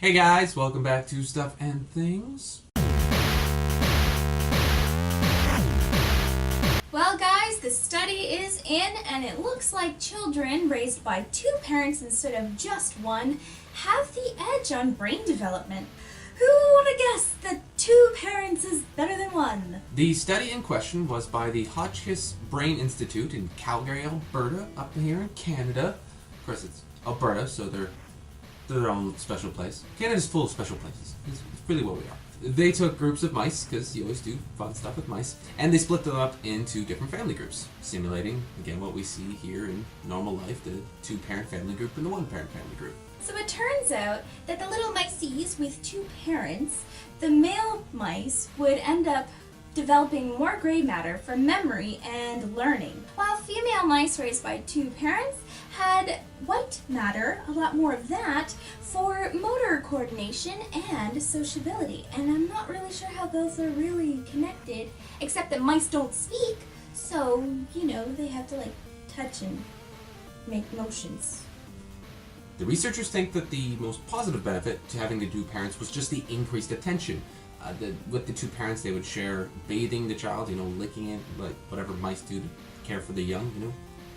Hey guys, welcome back to Stuff and Things. Well guys, the study is in and it looks like children raised by two parents instead of just one have the edge on brain development. Who would have guessed that two parents is better than one? The study in question was by the Hotchkiss Brain Institute in Calgary, Alberta, up here in Canada. Of course, it's Alberta, so they're their own special place. Canada's full of special places. It's really what we are. They took groups of mice, because you always do fun stuff with mice, and they split them up into different family groups, simulating, again, what we see here in normal life, the two-parent family group and the one-parent family group. So it turns out that the little miceys with two parents, the male mice would end up developing more gray matter for memory and learning, while female mice raised by two parents had white matter, a lot more of that, for motor coordination and sociability. And I'm not really sure how those are really connected, except that mice don't speak, so, they have to touch and make motions. The researchers think that the most positive benefit to having the two parents was just the increased attention. With the two parents, they would share bathing the child, licking it, like whatever mice do to care for the young,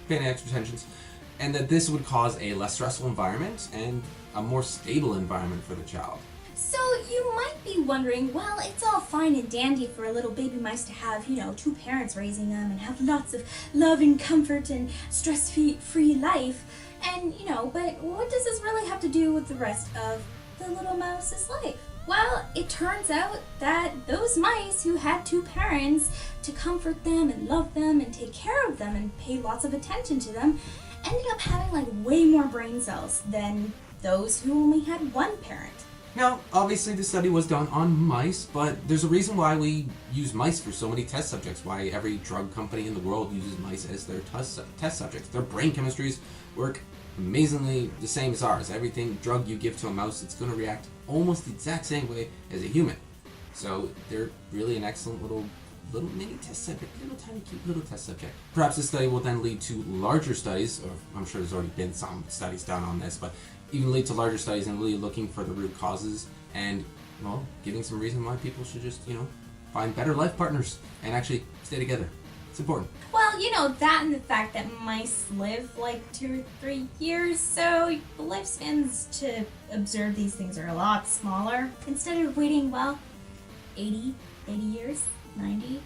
paying extra attentions. And that this would cause a less stressful environment and a more stable environment for the child. So you might be wondering, well, it's all fine and dandy for a little baby mice to have, two parents raising them and have lots of love and comfort and stress-free life. And, but what does this really have to do with the rest of the little mouse's life? Well, it turns out that those mice who had two parents to comfort them and love them and take care of them and pay lots of attention to them ended up having way more brain cells than those who only had one parent. Now, obviously the study was done on mice, but there's a reason why we use mice for so many test subjects, why every drug company in the world uses mice as their test subjects. Their brain chemistries work amazingly the same as ours. Everything drug you give to a mouse, it's going to react almost the exact same way as a human. So they're really an excellent little mini test subject, little tiny cute little test subject. Perhaps this study will then lead to larger studies, or I'm sure there's already been some studies done on this, but even lead to larger studies and really looking for the root causes and, giving some reason why people should just, find better life partners and actually stay together. It's important. Well, that and the fact that mice live 2 or 3 years, so the lifespans to observe these things are a lot smaller. Instead of waiting, 80 years, 90.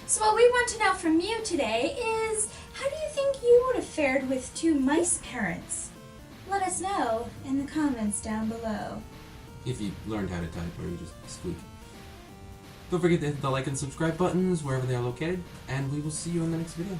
So what we want to know from you today is, how do you think you would have fared with two mice parents? Let us know in the comments down below. If you learned how to type or you just squeak. Don't forget to hit the like and subscribe buttons wherever they are located, and we will see you in the next video.